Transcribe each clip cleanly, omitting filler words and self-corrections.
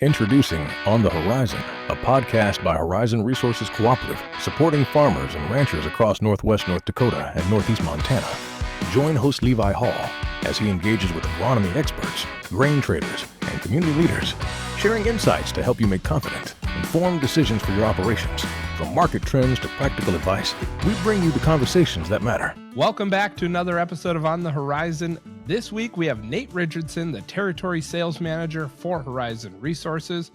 Introducing On the Horizon, a podcast by Horizon Resources Cooperative, supporting farmers and ranchers across northwest North Dakota and northeast Montana. Join host Levi Hall as he engages with agronomy experts, grain traders, and community leaders, sharing insights to help you make confident, informed decisions for your operations. From market trends to practical advice, we bring you the conversations that matter. Welcome back to another episode of On the Horizon. This week we have Nate Richardson, the Territory Sales Manager for Horizon Resources.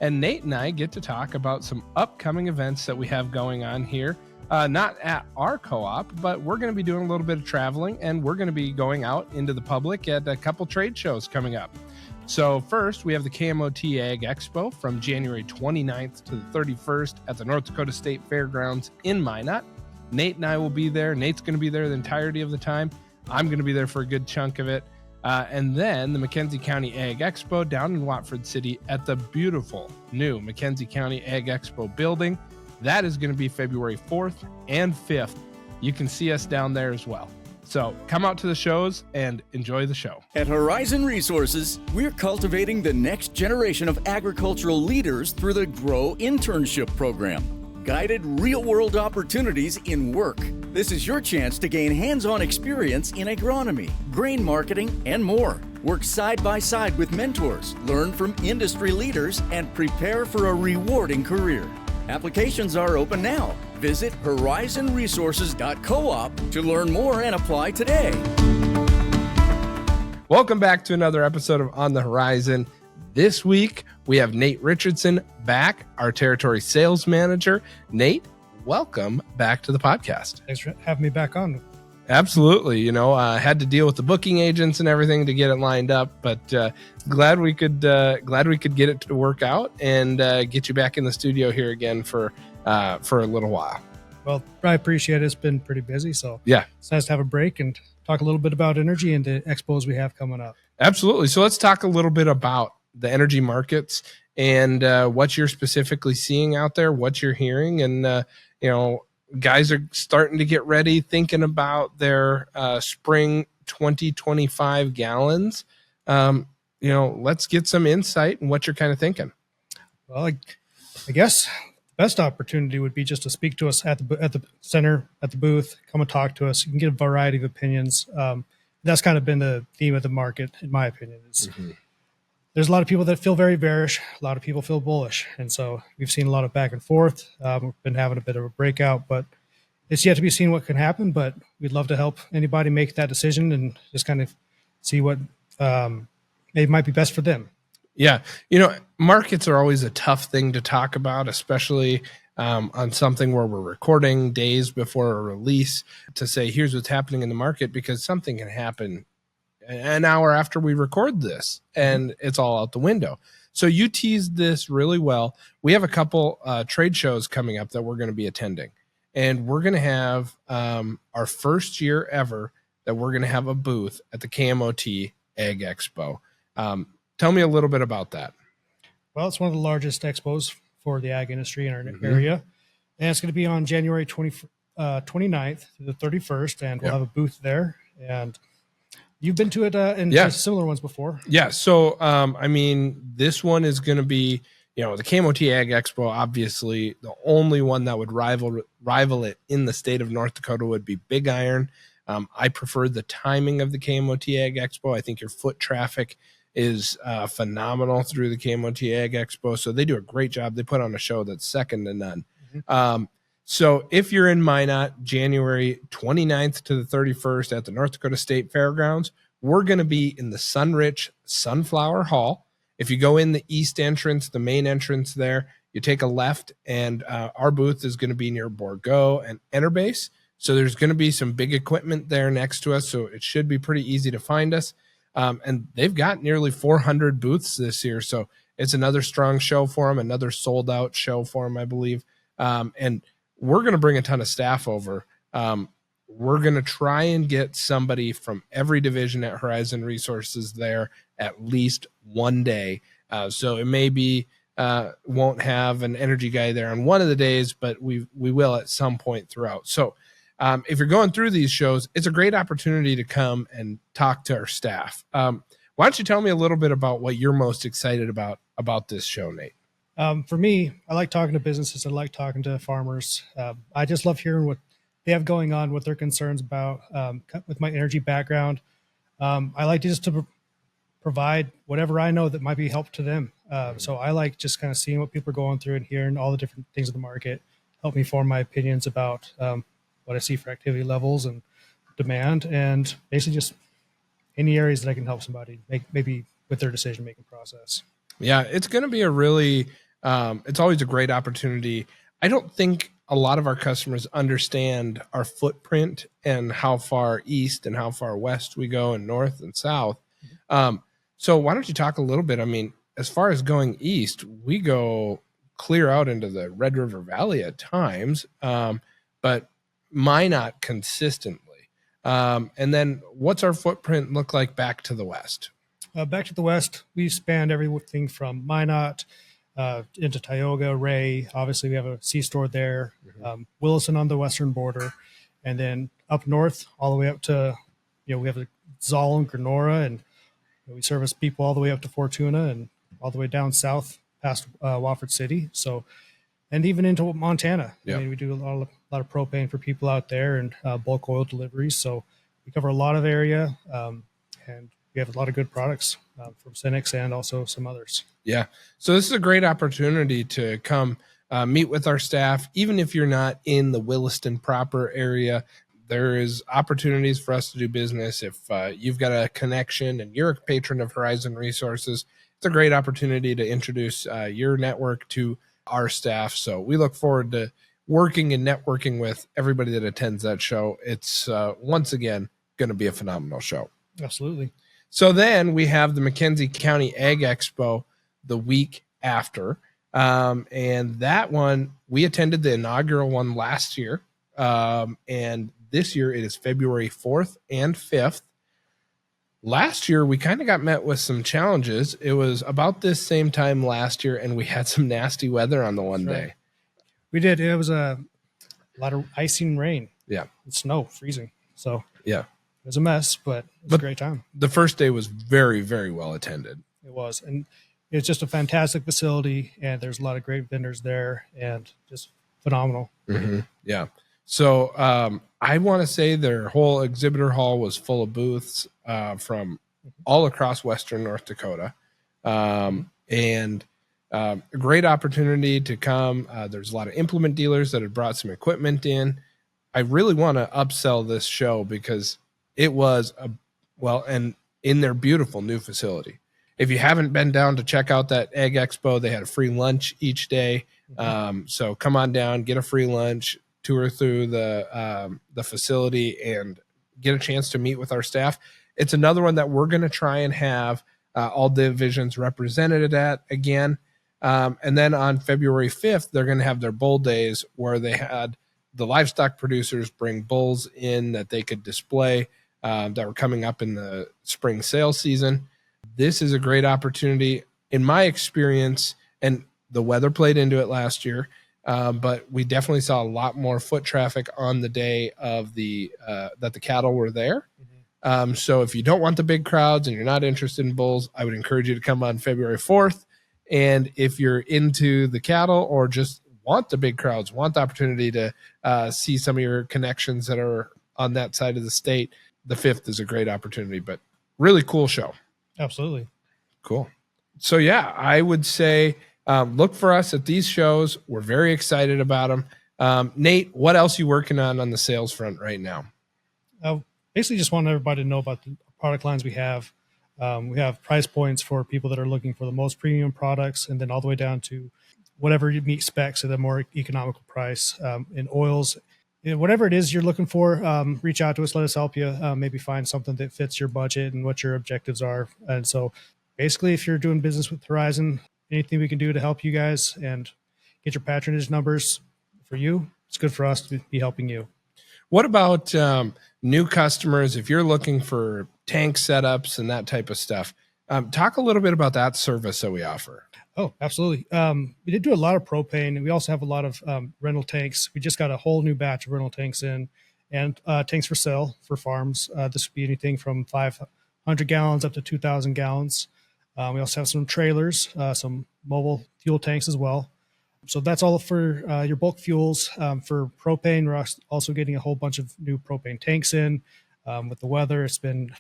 And Nate and I get to talk about some upcoming events that we have going on here. Not at our co-op, but we're going to be doing a little bit of traveling, and we're going to be going out into the public at a couple trade shows coming up. So first, we have the KMOT Ag Expo from January 29th to the 31st at the North Dakota State Fairgrounds in Minot. Nate and I will be there. Nate's going to be there the entirety of the time. I'm going to be there for a good chunk of it. And then the McKenzie County Ag Expo down in Watford City at the beautiful new McKenzie County Ag Expo building. That is going to be February 4th and 5th. You can see us down there as well. So come out to the shows and enjoy the show. At Horizon Resources, we're cultivating the next generation of agricultural leaders through the Grow Internship Program. Guided real-world opportunities in work. This is your chance to gain hands-on experience in agronomy, grain marketing, and more. Work side by side with mentors, learn from industry leaders, and prepare for a rewarding career. Applications are open now. Visit horizonresources.coop to learn more and apply today. Welcome back to another episode of On the Horizon. This week, we have Nate Richardson back, our Territory Sales Manager. Nate, welcome back to the podcast. Thanks for having me back on. Absolutely. You know, I had to deal with the booking agents and everything to get it lined up, but glad we could get it to work out and get you back in the studio here again for a little while. Well, I appreciate it. It's been pretty busy, so yeah, it's nice to have a break and talk a little bit about energy and the expos we have coming up. Absolutely. So let's talk a little bit about the energy markets and what you're specifically seeing out there, what you're hearing, and guys are starting to get ready, thinking about their spring 2025 gallons. Let's get some insight in what you're kind of thinking. Well, I guess the best opportunity would be just to speak to us at the center, at the booth, come and talk to us. You can get a variety of opinions. That's kind of been the theme of the market, in my opinion. There's a lot of people that feel very bearish. A lot of people feel bullish. And so we've seen a lot of back and forth. We've been having a bit of a breakout, but it's yet to be seen what can happen. But we'd love to help anybody make that decision and just kind of see what it might be best for them. Yeah. Markets are always a tough thing to talk about, especially on something where we're recording days before a release to say, here's what's happening in the market, because something can happen an hour after we record this and it's all out the window. So you teased this really well. We have a couple trade shows coming up that we're going to be attending, and we're going to have our first year ever that we're going to have a booth at the KMOT Ag Expo. Tell me a little bit about that. Well, it's one of the largest expos for the ag industry in our area, and it's going to be on January 29th through the 31st, and we'll have a booth there. And you've been to it in similar ones before. Yeah. So, this one is going to be, the KMOT Ag Expo, obviously the only one that would rival it in the state of North Dakota would be Big Iron. I prefer the timing of the KMOT Ag Expo. I think your foot traffic is phenomenal through the KMOT Ag Expo. So they do a great job. They put on a show that's second to none. So if you're in Minot, January 29th to the 31st at the North Dakota State Fairgrounds, we're going to be in the Sunrich Sunflower Hall. If you go in the east entrance, the main entrance there, you take a left, and our booth is going to be near Borgo and Enterbase. So there's going to be some big equipment there next to us, so it should be pretty easy to find us. And they've got nearly 400 booths this year, so it's another strong show for them, another sold-out show for them, I believe. And we're going to bring a ton of staff over. We're going to try and get somebody from every division at Horizon Resources there at least one day. So it may be won't have an energy guy there on one of the days, but we will at some point throughout. So if you're going through these shows, it's a great opportunity to come and talk to our staff. Why don't you tell me a little bit about what you're most excited about this show, Nate? For me, I like talking to businesses. I like talking to farmers. I just love hearing what they have going on, what their concerns about. With my energy background, I like to provide whatever I know that might be help to them. So I like just kind of seeing what people are going through and hearing all the different things in the market, help me form my opinions about what I see for activity levels and demand, and basically just any areas that I can help somebody make maybe with their decision-making process. Yeah, it's going to be a really, it's always a great opportunity. I don't think a lot of our customers understand our footprint and how far east and how far west we go and north and south. So why don't you talk a little bit? I mean, as far as going east, we go clear out into the Red River Valley at times, but Minot consistently. And then what's our footprint look like back to the west? Back to the west, we spanned everything from Minot into Tioga, Ray. Obviously, we have a C-store there, Williston on the western border, and then up north, all the way up to, we have Zoll and Granora, and we service people all the way up to Fortuna and all the way down south past Watford City. So, and even into Montana. Yeah. I mean, we do a lot of propane for people out there and bulk oil deliveries. So we cover a lot of area, and we have a lot of good products from Cenex and also some others. Yeah. So this is a great opportunity to come meet with our staff. Even if you're not in the Williston proper area, there is opportunities for us to do business. If you've got a connection and you're a patron of Horizon Resources, it's a great opportunity to introduce your network to our staff. So we look forward to working and networking with everybody that attends that show. It's once again going to be a phenomenal show. Absolutely. So then we have the McKenzie County Ag Expo the week after. And that one, we attended the inaugural one last year. And this year it is February 4th and 5th. Last year, we kind of got met with some challenges. It was about this same time last year, and we had some nasty weather on the one day. We did. It was a lot of icing rain. Yeah. And snow, freezing. So yeah, it was a mess, but it was a great time. The first day was very, very well attended. It was. And it's just a fantastic facility, and there's a lot of great vendors there, and just phenomenal. Mm-hmm. Yeah. So I want to say their whole exhibitor hall was full of booths from all across Western North Dakota, and a great opportunity to come. There's a lot of implement dealers that had brought some equipment in. I really want to upsell this show because it was and in their beautiful new facility. If you haven't been down to check out that Ag Expo, they had a free lunch each day. So come on down, get a free lunch, tour through the facility, and get a chance to meet with our staff. It's another one that we're going to try and have all divisions represented at again. And then on February 5th, they're going to have their bull days where they had the livestock producers bring bulls in that they could display that were coming up in the spring sales season. This is a great opportunity in my experience, and the weather played into it last year. But we definitely saw a lot more foot traffic on the day of that the cattle were there. So if you don't want the big crowds and you're not interested in bulls, I would encourage you to come on February 4th. And if you're into the cattle or just want the big crowds, want the opportunity to see some of your connections that are on that side of the state, the 5th is a great opportunity, but really cool show. Absolutely. Cool. So yeah, I would say look for us at these shows. We're very excited about them. Nate, what else are you working on the sales front right now? Basically just want everybody to know about the product lines we have. We have price points for people that are looking for the most premium products, and then all the way down to whatever you meet specs at a more economical price. In oils, whatever it is you're looking for, reach out to us. Let us help you maybe find something that fits your budget and what your objectives are. And so basically, if you're doing business with Horizon, anything we can do to help you guys and get your patronage numbers for you, it's good for us to be helping you. What about new customers? If you're looking for tank setups and that type of stuff, talk a little bit about that service that we offer. Oh, absolutely. We did do a lot of propane, and we also have a lot of rental tanks. We just got a whole new batch of rental tanks in, and tanks for sale for farms. This would be anything from 100 gallons up to 2,000 gallons. We also have some trailers, some mobile fuel tanks as well. So that's all for your bulk fuels. For propane, we're also getting a whole bunch of new propane tanks in. With the weather, it's been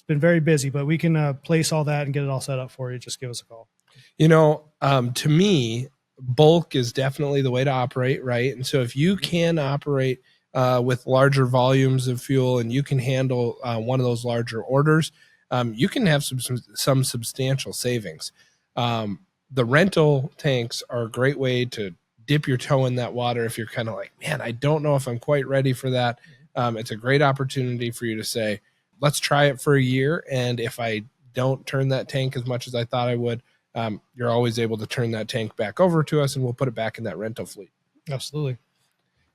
very busy, but we can place all that and get it all set up for you. Just give us a call. To me, bulk is definitely the way to operate, right? And so if you can operate with larger volumes of fuel and you can handle one of those larger orders, you can have some substantial savings. The rental tanks are a great way to dip your toe in that water if you're kind of like, man, I don't know if I'm quite ready for that. It's a great opportunity for you to say, let's try it for a year. And if I don't turn that tank as much as I thought I would, you're always able to turn that tank back over to us and we'll put it back in that rental fleet. Absolutely.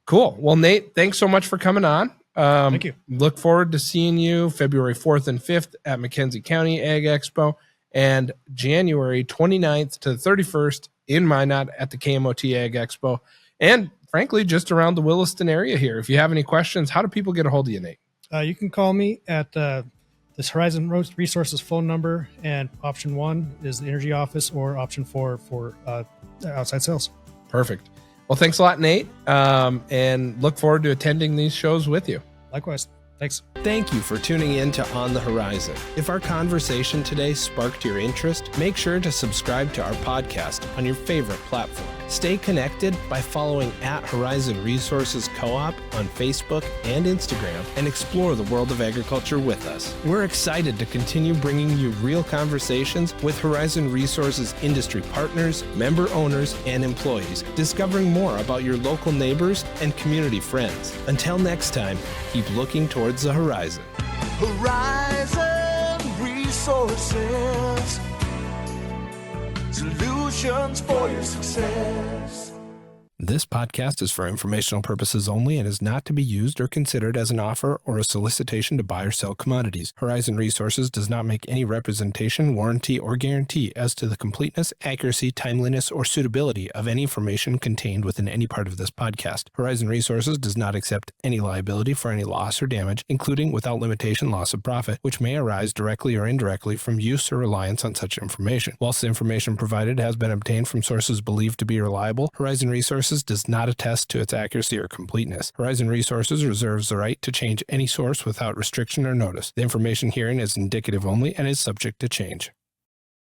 Cool. Well, Nate, thanks so much for coming on. Thank you. Look forward to seeing you February 4th and 5th at McKenzie County Ag Expo and January 29th to 31st in Minot at the KMOT Ag Expo. And frankly, just around the Williston area here. If you have any questions, how do people get a hold of you, Nate? You can call me at this Horizon Resources phone number, and option 1 is the energy office, or option 4 for outside sales. Perfect. Well, thanks a lot, Nate, and look forward to attending these shows with you. Likewise. Thanks. Thank you for tuning in to On the Horizon. If our conversation today sparked your interest, make sure to subscribe to our podcast on your favorite platform. Stay connected by following at Horizon Resources Co-op on Facebook and Instagram and explore the world of agriculture with us. We're excited to continue bringing you real conversations with Horizon Resources industry partners, member owners, and employees, discovering more about your local neighbors and community friends. Until next time, keep looking towards the horizon. Horizon Resources, solutions for your success. This podcast is for informational purposes only and is not to be used or considered as an offer or a solicitation to buy or sell commodities. Horizon Resources does not make any representation, warranty, or guarantee as to the completeness, accuracy, timeliness, or suitability of any information contained within any part of this podcast. Horizon Resources does not accept any liability for any loss or damage, including without limitation loss of profit, which may arise directly or indirectly from use or reliance on such information. Whilst the information provided has been obtained from sources believed to be reliable, Horizon Resources does not attest to its accuracy or completeness. Horizon Resources reserves the right to change any source without restriction or notice. The information herein is indicative only and is subject to change.